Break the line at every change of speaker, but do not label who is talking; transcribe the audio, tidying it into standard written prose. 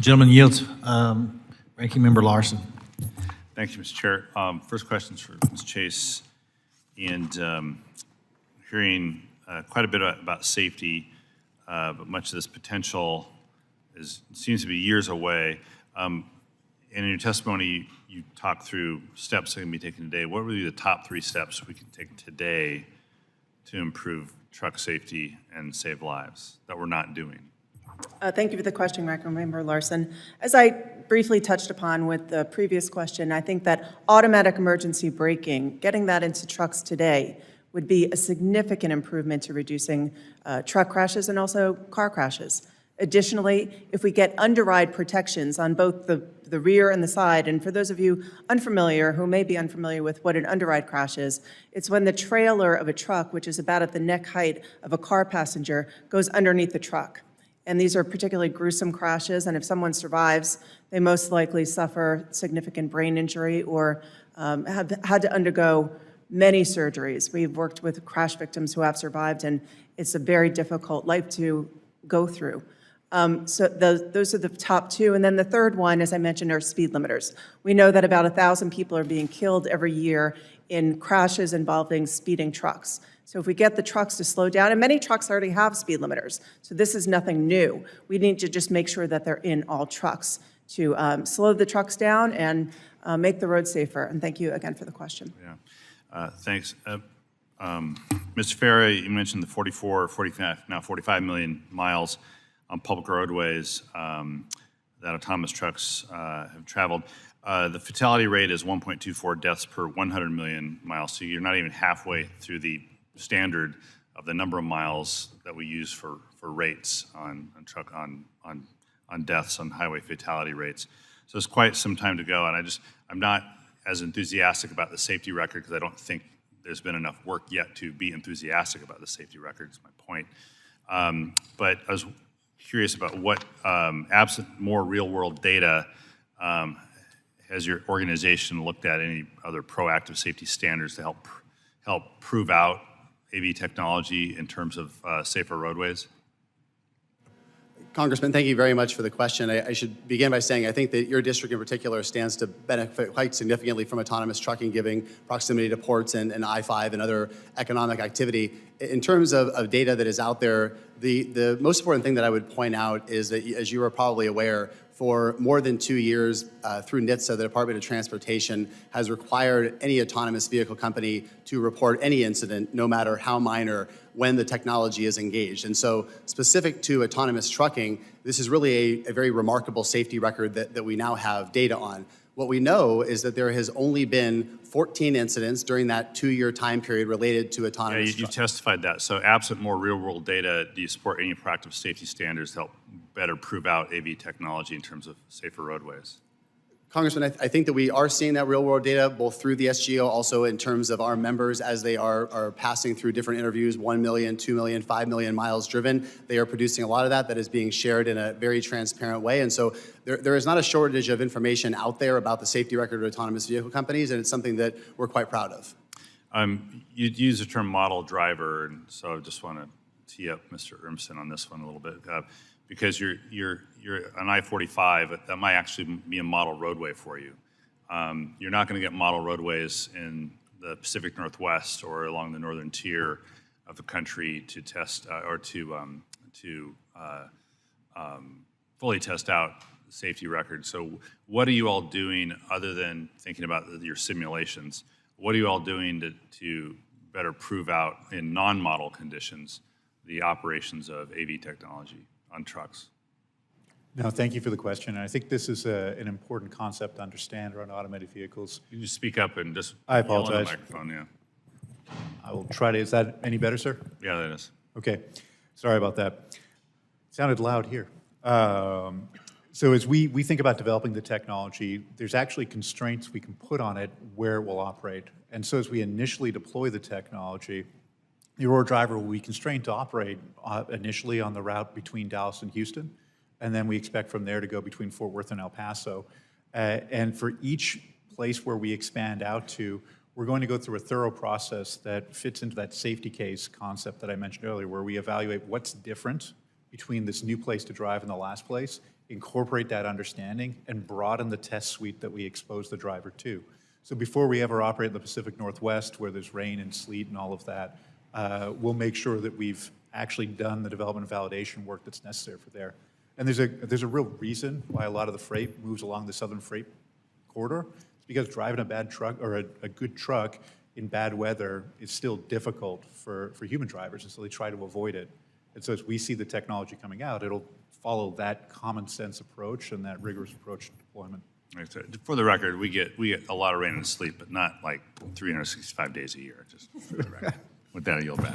Gentleman yields. Ranking Member Larsen.
Thank you, Mr. Chair. First question is for Ms. Chase. And hearing quite a bit about safety, but much of this potential seems to be years away. And in your testimony, you talked through steps that can be taken today. What would be the top 3 steps we can take today to improve truck safety and save lives that we're not doing?
Thank you for the question, Ranking Member Larsen. As I briefly touched upon with the previous question, I think that automatic emergency braking, getting that into trucks today, would be a significant improvement to reducing truck crashes and also car crashes. Additionally, if we get underride protections on both the rear and the side, and for those of you unfamiliar, who may be unfamiliar with what an underride crash is, it's when the trailer of a truck, which is about at the neck height of a car passenger, goes underneath the truck. And these are particularly gruesome crashes, and if someone survives, they most likely suffer significant brain injury or have had to undergo many surgeries. We've worked with crash victims who have survived, and it's a very difficult life to go through. So those are the top 2. And then the third one, as I mentioned, are speed limiters. We know that about 1,000 people are being killed every year in crashes involving speeding trucks. So if we get the trucks to slow down, and many trucks already have speed limiters, so this is nothing new. We need to just make sure that they're in all trucks to slow the trucks down and make the road safer. And thank you again for the question.
Yeah, thanks. Mr. Ferry, you mentioned the 45 million miles on public roadways that autonomous trucks have traveled. The fatality rate is 1.24 deaths per 100 million miles, so you're not even halfway through the standard of the number of miles that we use for rates on deaths on highway fatality rates. So it's quite some time to go, and I'm not as enthusiastic about the safety record because I don't think there's been enough work yet to be enthusiastic about the safety record, is my point. But I was curious about what, absent more real-world data, has your organization looked at any other proactive safety standards to help prove out AV technology in terms of safer roadways?
Congressman, thank you very much for the question. I should begin by saying I think that your district in particular stands to benefit quite significantly from autonomous trucking, giving proximity to ports and I-5 and other economic activity. In terms of data that is out there, the most important thing that I would point out is that, as you are probably aware, for more than 2 years through NHTSA, the Department of Transportation has required any autonomous vehicle company to report any incident, no matter how minor, when the technology is engaged. And so specific to autonomous trucking, this is really a very remarkable safety record that we now have data on. What we know is that there has only been 14 incidents during that 2-year time period related to autonomous trucking.
You testified that. So absent more real-world data, do you support any proactive safety standards to help better prove out AV technology in terms of safer roadways?
Congressman, I think that we are seeing that real-world data both through the SGO, also in terms of our members as they are passing through different interviews, 1 million, 2 million, 5 million miles driven. They are producing a lot of that is being shared in a very transparent way. And so there is not a shortage of information out there about the safety record of autonomous vehicle companies, and it's something that we're quite proud of.
You use the term model driver, and so I just want to tee up Mr. Urmson on this one a little bit. Because you're on I-45, that might actually be a model roadway for you. You're not going to get model roadways in the Pacific Northwest or along the northern tier of the country to test or to fully test out the safety record. So what are you all doing other than thinking about your simulations? What are you all doing to better prove out in non-model conditions the operations of AV technology on trucks?
No, thank you for the question. And I think this is an important concept to understand around automated vehicles.
You just speak up and just
I
yell in
apologize.
the microphone, yeah.
I will try to, is that any better, sir?
Yeah, that is.
Okay, sorry about that. It sounded loud here. So as we think about developing the technology, there's actually constraints we can put on it where it will operate. And so as we initially deploy the technology, the Aurora Driver will be constrained to operate initially on the route between Dallas and Houston, and then we expect from there to go between Fort Worth and El Paso. And for each place where we expand out to, we're going to go through a thorough process that fits into that safety case concept that I mentioned earlier, where we evaluate what's different between this new place to drive and the last place, incorporate that understanding, and broaden the test suite that we expose the driver to. So before we ever operate in the Pacific Northwest, where there's rain and sleet and all of that, we'll make sure that we've actually done the development and validation work that's necessary for there. And there's a real reason why a lot of the freight moves along the Southern Freight Corridor. It's because driving a bad truck or a good truck in bad weather is still difficult for human drivers, and so they try to avoid it. And so as we see the technology coming out, it'll follow that common sense approach and that rigorous approach to deployment.
Right, so for the record, we get a lot of rain and sleet, but not like 365 days a year, just for the record. With that, I yield back.